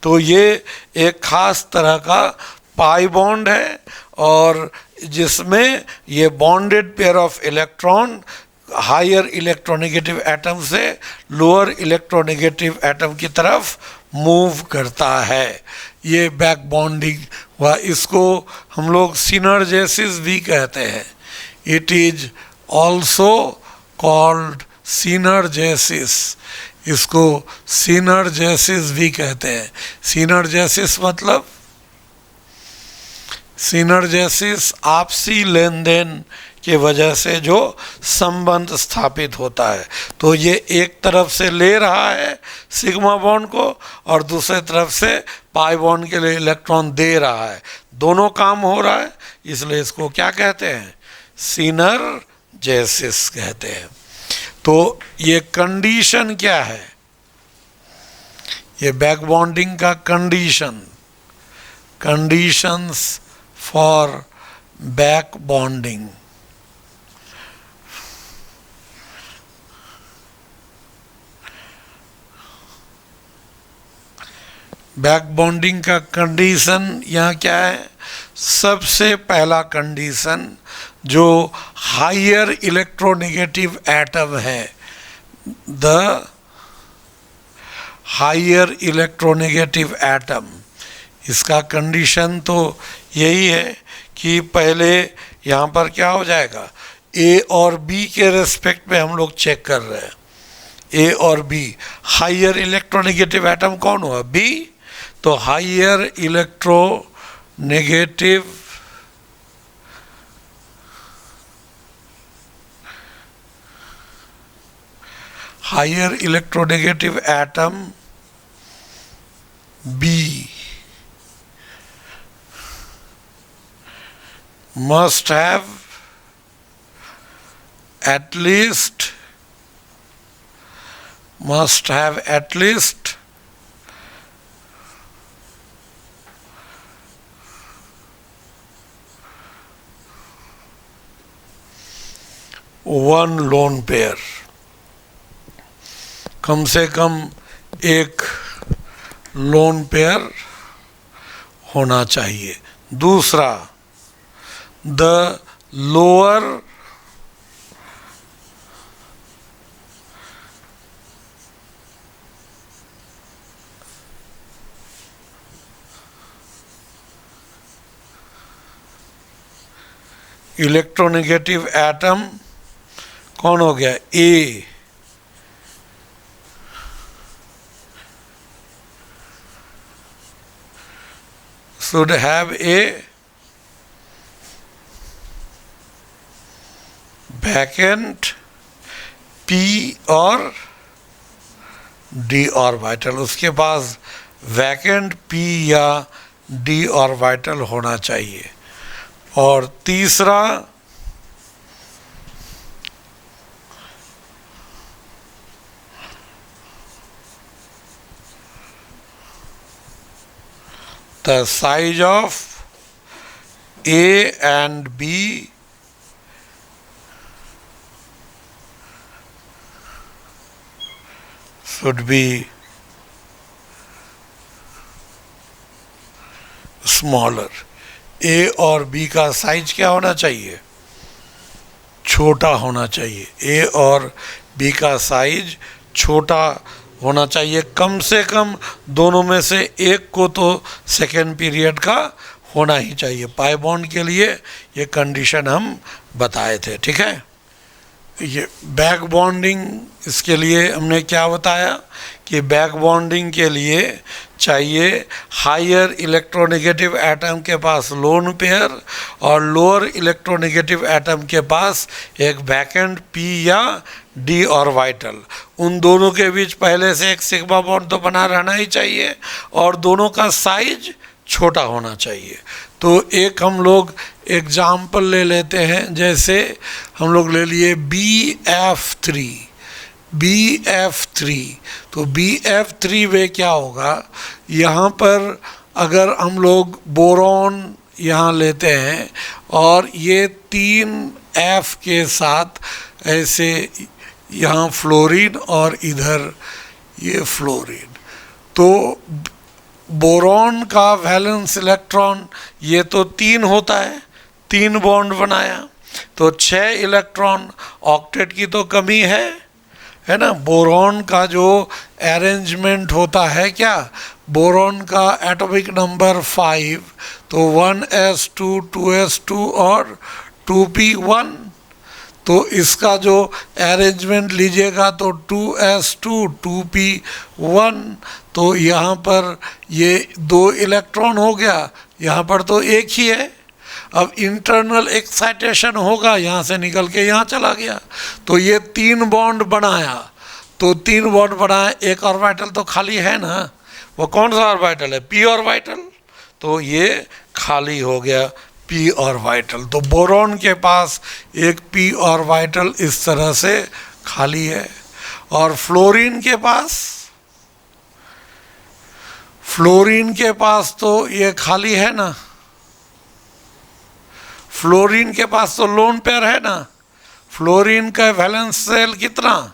तो ये एक खास तरह का पाई बॉन्ड है और जिसमें ये bonded pair of electron higher electronegative atom से लोअर इलेक्ट्रोनेगेटिव एटम की तरफ मूव करता है। ये बैक बॉन्डिंग हुआ, इसको हम लोग सिनर्जेसिस भी कहते हैं। इट इज ऑल्सो कॉल्ड सिनर्जेसिस, इसको सिनर्जेसिस भी कहते हैं। सिनर्जेसिस मतलब सिनर्जेसिस आपसी लेन देन के वजह से जो संबंध स्थापित होता है। तो ये एक तरफ से ले रहा है सिग्मा बॉन्ड को और दूसरे तरफ से पाई बॉन्ड के लिए इलेक्ट्रॉन दे रहा है, दोनों काम हो रहा है, इसलिए इसको क्या कहते हैं? सिनर्जेसिस कहते हैं। तो ये कंडीशन क्या है? ये बैक बॉन्डिंग का conditions for back bonding. Back bonding का कंडीशन यहाँ क्या है? सबसे पहला कंडीशन जो हायर इलेक्ट्रोनेगेटिव एटम है, द हायर इलेक्ट्रोनेगेटिव एटम, इसका कंडीशन तो यही है कि पहले यहाँ पर क्या हो जाएगा, ए और बी के रेस्पेक्ट में हम लोग चेक कर रहे हैं, ए और बी। हायर इलेक्ट्रोनेगेटिव एटम कौन हुआ, बी, तो higher electronegative atom B must have at least one lone pair, कम से कम एक लोन पेयर होना चाहिए। दूसरा, द लोअर इलेक्ट्रोनेगेटिव एटम कौन हो गया, ए, should have a vacant p और d ऑर्बिटल, उसके पास वैकेंट p या d ऑर्बिटल होना चाहिए। और तीसरा, the size of A and B should be smaller। ए और बी का साइज क्या होना चाहिए, छोटा होना चाहिए। ए और बी का साइज छोटा होना चाहिए, कम से कम दोनों में से एक को तो सेकेंड पीरियड का होना ही चाहिए। पाई बॉन्ड के लिए ये कंडीशन हम बताए थे, ठीक है। ये बैक बॉन्डिंग, इसके लिए हमने क्या बताया कि बैक बॉन्डिंग के लिए चाहिए हायर इलेक्ट्रोनेगेटिव एटम के पास लोन पेयर और लोअर इलेक्ट्रोनेगेटिव एटम के पास एक वैकेंट पी या डी ऑर्बिटल। उन दोनों के बीच पहले से एक सिग्मा बॉन्ड तो बना रहना ही चाहिए और दोनों का साइज छोटा होना चाहिए। तो एक हम लोग एग्जाम्पल ले लेते हैं, जैसे हम लोग ले लिए BF3। तो BF3 में क्या होगा, यहाँ पर अगर हम लोग बोरॉन यहाँ लेते हैं और ये 3F के साथ ऐसे यहाँ फ्लोरीन और इधर ये फ्लोरीन, तो बोरॉन का वैलेंस इलेक्ट्रॉन ये तो 3 होता है, 3 बॉन्ड बनाया तो 6 इलेक्ट्रॉन, ऑक्टेट की तो कमी है ना। बोरॉन का जो अरेंजमेंट होता है क्या, बोरॉन का एटॉमिक नंबर 5, तो 1s2 2s2 और 2p1, तो इसका जो अरेंजमेंट लीजिएगा तो 2s2 2p1, तो यहाँ पर ये 2 इलेक्ट्रॉन हो गया, यहाँ पर तो एक ही है। अब इंटरनल एक्साइटेशन होगा, यहाँ से निकल के यहाँ चला गया, तो ये 3 बॉन्ड बनाया, तो 3 बॉन्ड बनाया, एक ऑर्बिटल तो खाली है ना, वो कौन सा ऑर्बिटल है, p ऑर्बिटल, तो ये खाली हो गया p ऑर्बिटल। तो बोरॉन के पास एक p ऑर्बिटल इस तरह से खाली है। और फ्लोरीन के पास तो ये खाली है ना, फ्लोरीन के पास तो लोन पेयर है ना। फ्लोरीन का वैलेंस सेल कितना,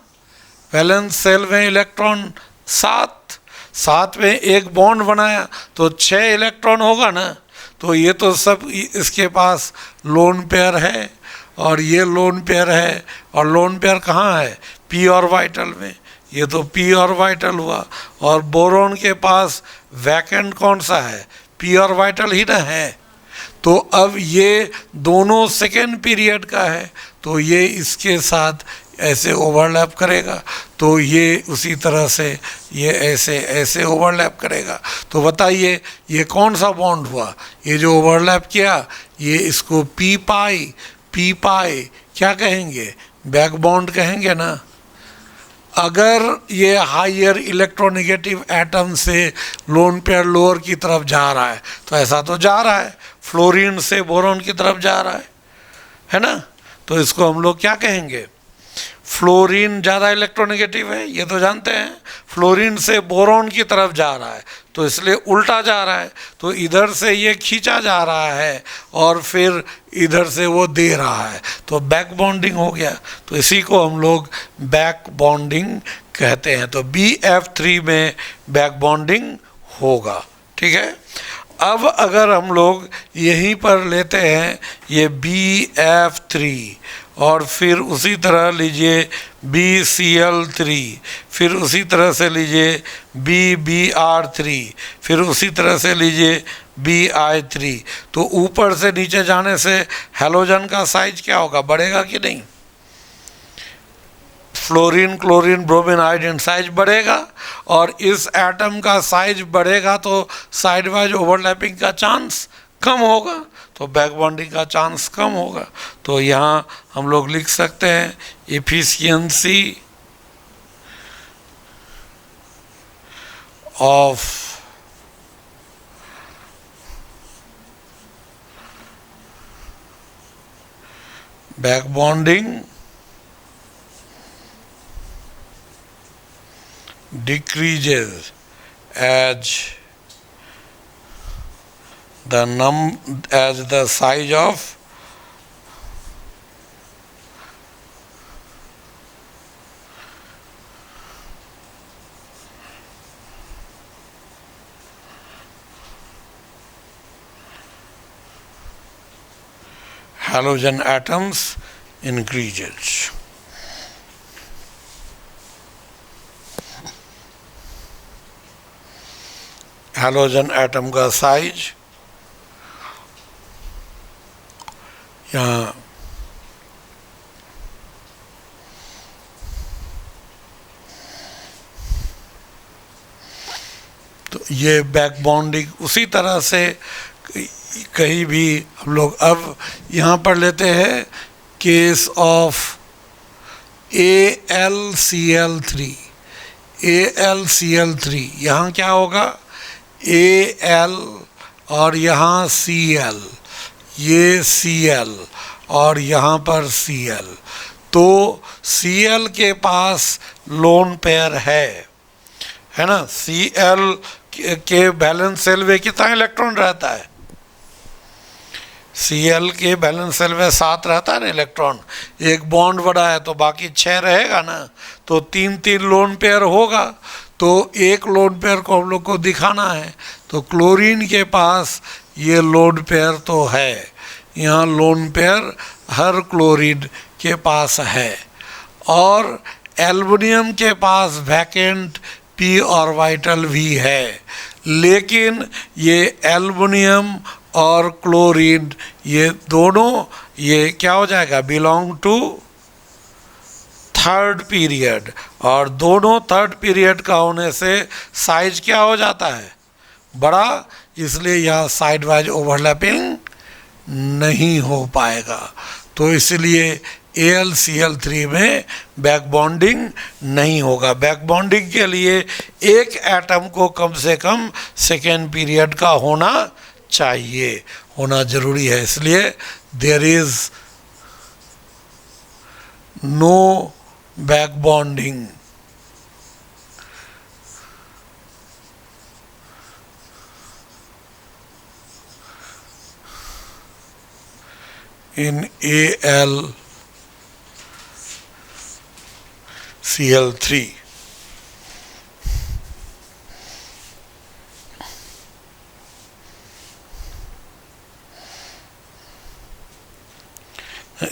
वैलेंस सेल में इलेक्ट्रॉन 7 में एक बॉन्ड बनाया तो 6 इलेक्ट्रॉन होगा ना, तो ये तो सब इसके पास लोन पेयर है और ये लोन पेयर है, और लोन पेयर कहाँ है, p ऑर्बिटल में, ये तो p ऑर्बिटल हुआ। और बोरॉन के पास वैकेंट कौन सा है, p ऑर्बिटल ही ना है, तो अब ये दोनों सेकेंड पीरियड का है, तो ये इसके साथ ऐसे ओवरलैप करेगा, तो ये उसी तरह से ये ऐसे ऐसे ओवरलैप करेगा। तो बताइए ये कौन सा बॉन्ड हुआ? ये जो ओवरलैप किया, ये इसको पी पाई क्या कहेंगे? बैक बॉन्ड कहेंगे ना। अगर ये हायर इलेक्ट्रोनेगेटिव एटम से लोन पेयर लोअर की तरफ जा रहा है, तो ऐसा तो जा रहा है, फ्लोरीन से बोरॉन की तरफ जा रहा है ना। तो इसको हम लोग क्या कहेंगे? फ्लोरीन ज़्यादा इलेक्ट्रोनेगेटिव है, ये तो जानते हैं, फ्लोरीन से बोरॉन की तरफ जा रहा है, तो इसलिए उल्टा जा रहा है, तो इधर से ये खींचा जा रहा है और फिर इधर से वो दे रहा है, तो बैक बॉन्डिंग हो गया। तो इसी को हम लोग बैक बॉन्डिंग कहते हैं। तो BF3 में बैक बॉन्डिंग होगा, ठीक है। अब अगर हम लोग यहीं पर लेते हैं ये BF3 और फिर उसी तरह लीजिए BCl3, फिर उसी तरह से लीजिए BBr3, फिर उसी तरह से लीजिए BI3, तो ऊपर से नीचे जाने से हैलोजन का साइज क्या होगा? बढ़ेगा कि नहीं? Fluorine, chlorine, bromine, iodine size बढ़ेगा, और इस एटम का साइज बढ़ेगा तो साइड वाइज ओवरलैपिंग का चांस कम होगा, तो बैक बॉन्डिंग का चांस कम होगा। तो यहाँ हम लोग लिख सकते हैं efficiency of back bonding decreases as the size of halogen atoms increases। Halogen atom का साइज यहाँ तो ये बैक बॉन्डिंग उसी तरह से कहीं भी हम लोग अब यहाँ पर लेते हैं केस ऑफ AlCl3। AlCl3 यहाँ क्या होगा? Al और यहाँ Cl, ये Cl और यहाँ पर Cl, तो Cl के पास लोन पेयर है ना। Cl के बैलेंस सेल में कितना इलेक्ट्रॉन रहता है? Cl के बैलेंस सेल में 7 रहता है ना इलेक्ट्रॉन, एक बॉन्ड बड़ा है तो बाकी 6 रहेगा ना, तो 3 लोन पेयर होगा, तो एक लोन पेयर को हम लोग को दिखाना है, तो क्लोरीन के पास ये लोन पेयर तो है, यहाँ लोन पेयर हर क्लोरीन के पास है, और एल्युमिनियम के पास वैकेंट p ऑर्बिटल भी है, लेकिन ये एल्युमिनियम और क्लोरीन ये दोनों ये क्या हो जाएगा? बिलोंग टू थर्ड पीरियड, और दोनों थर्ड पीरियड का होने से साइज क्या हो जाता है? बड़ा, इसलिए यहाँ साइड वाइज ओवरलैपिंग नहीं हो पाएगा, तो इसलिए AlCl3 में बैक बॉन्डिंग नहीं होगा। बैक बॉन्डिंग के लिए एक एटम को कम से कम सेकेंड पीरियड का होना चाहिए, होना जरूरी है, इसलिए there is no back bonding in AlCl3।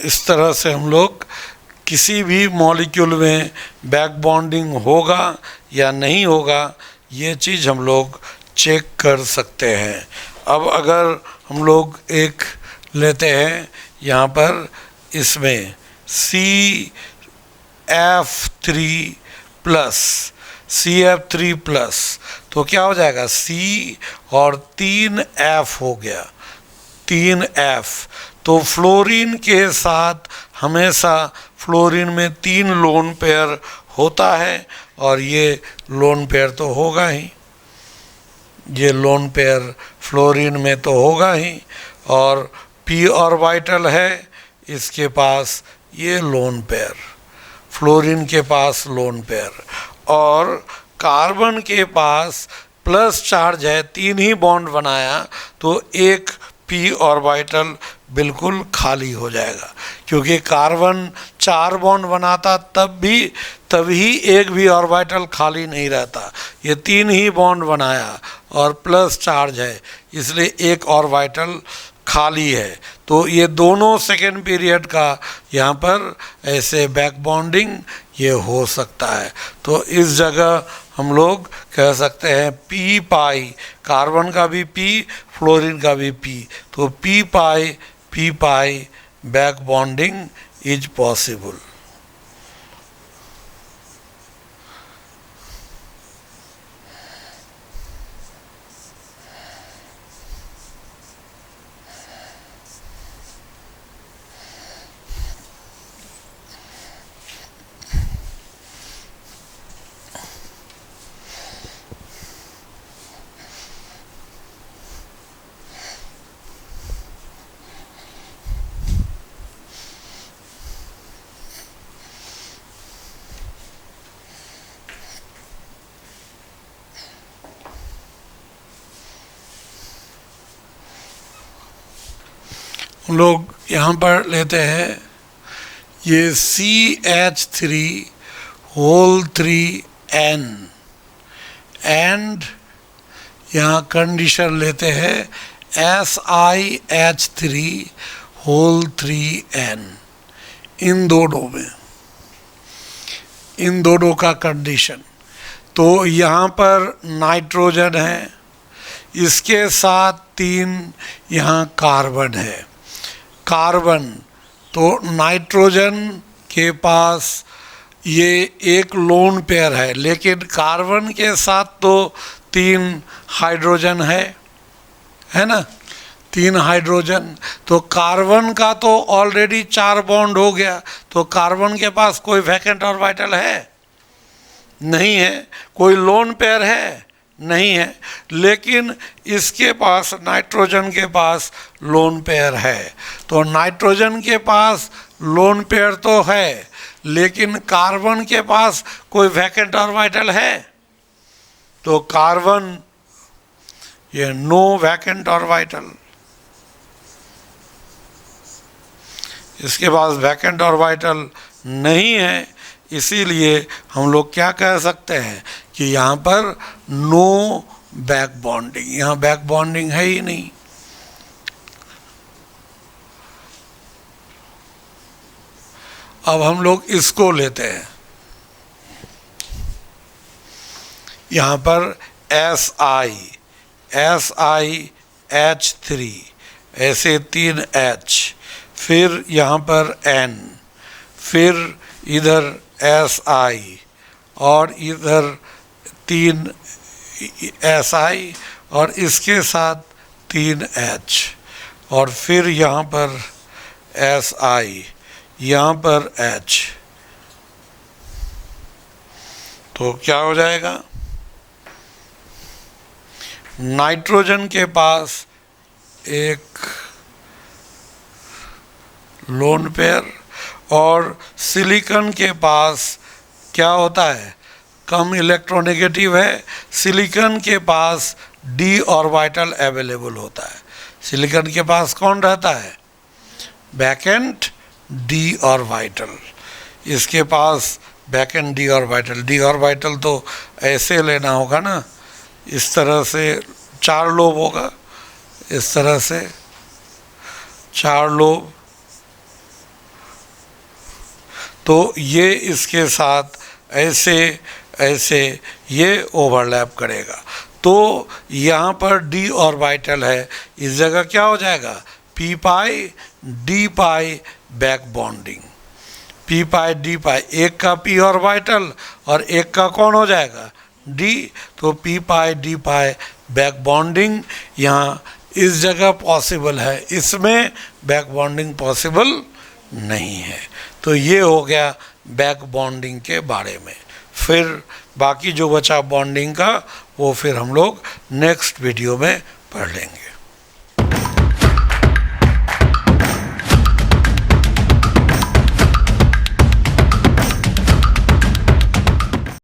इस तरह से हम लोग किसी भी मॉलिक्यूल में बैक बॉन्डिंग होगा या नहीं होगा, ये चीज़ हम लोग चेक कर सकते हैं। अब अगर हम लोग एक लेते हैं यहाँ पर, इसमें CF3+, तो क्या हो जाएगा, C और 3F हो गया, 3F। तो फ्लोरीन के साथ हमेशा फ्लोरीन में 3 लोन पेयर होता है, और ये लोन पेयर तो होगा ही, ये लोन पेयर फ्लोरीन में तो होगा ही। और p ऑर्बिटल है इसके पास, ये लोन पेयर, फ्लोरीन के पास लोन पेयर, और कार्बन के पास प्लस चार्ज है, 3 ही बॉन्ड बनाया, तो एक p ऑर्बिटल बिल्कुल खाली हो जाएगा, क्योंकि कार्बन 4 बॉन्ड बनाता तभी एक भी ऑर्बिटल खाली नहीं रहता, ये 3 ही बॉन्ड बनाया और प्लस चार्ज है, इसलिए एक ऑर्बिटल खाली है। तो ये दोनों सेकेंड पीरियड का यहाँ पर ऐसे बैक बॉन्डिंग ये हो सकता है। तो इस जगह हम लोग कह सकते हैं पी पाई, कार्बन का भी P, फ्लोरीन का भी P, तो P pi back bonding is possible. हम लोग यहाँ पर लेते हैं ये CH3 एंड यहाँ कंडीशन लेते हैं SiH3 इन दोनों का कंडीशन। तो यहाँ पर नाइट्रोजन है, इसके साथ 3 यहाँ कार्बन है, कार्बन, तो नाइट्रोजन के पास ये एक लोन पेयर है, लेकिन कार्बन के साथ तो 3 हाइड्रोजन है ना, 3 हाइड्रोजन, तो कार्बन का तो ऑलरेडी 4 बॉन्ड हो गया, तो कार्बन के पास कोई वैकेंट ऑर्बिटल है नहीं है, कोई लोन पेयर है नहीं है, लेकिन इसके पास, नाइट्रोजन के पास लोन पेयर है। तो नाइट्रोजन के पास लोन पेयर तो है, लेकिन कार्बन के पास कोई वैकेंट ऑर्बिटल है, तो कार्बन ये नो वैकेंट ऑर्बिटल, इसके पास वैकेंट ऑर्बिटल नहीं है, इसीलिए हम लोग क्या कह सकते हैं कि यहाँ पर नो बैक बॉन्डिंग, यहाँ बैक बॉन्डिंग है ही नहीं। अब हम लोग इसको लेते हैं, यहाँ पर SiH3 ऐसे 3 H, फिर यहाँ पर N, फिर इधर Si और इधर 3 Si और इसके साथ 3 H, और फिर यहाँ पर Si, यहाँ पर H, तो क्या हो जाएगा, नाइट्रोजन के पास एक लोन पेयर और सिलिकॉन के पास क्या होता है, कम इलेक्ट्रोनेगेटिव है, सिलिकॉन के पास d ऑर्बिटल अवेलेबल होता है। सिलिकॉन के पास कौन रहता है, वैकेंट d ऑर्बिटल, इसके पास vacant d orbital. d orbital तो ऐसे लेना होगा ना, इस तरह से 4 लोब होगा, इस तरह से 4 लोब, तो ये इसके साथ ऐसे ऐसे ये ओवरलैप करेगा। तो यहाँ पर डी ऑर्बिटल है, इस जगह क्या हो जाएगा, पी पाई डी पाई बैक बॉन्डिंग, पी पाई डी पाई, एक का पी ऑर्बिटल और एक का कौन हो जाएगा, डी, तो पी पाई डी पाई बैक बॉन्डिंग यहाँ इस जगह पॉसिबल है, इसमें बैक बॉन्डिंग पॉसिबल नहीं है। तो ये हो गया बैक बॉन्डिंग के बारे में। फिर बाकी जो बचा बॉन्डिंग का वो फिर हम लोग नेक्स्ट वीडियो में पढ़ लेंगे।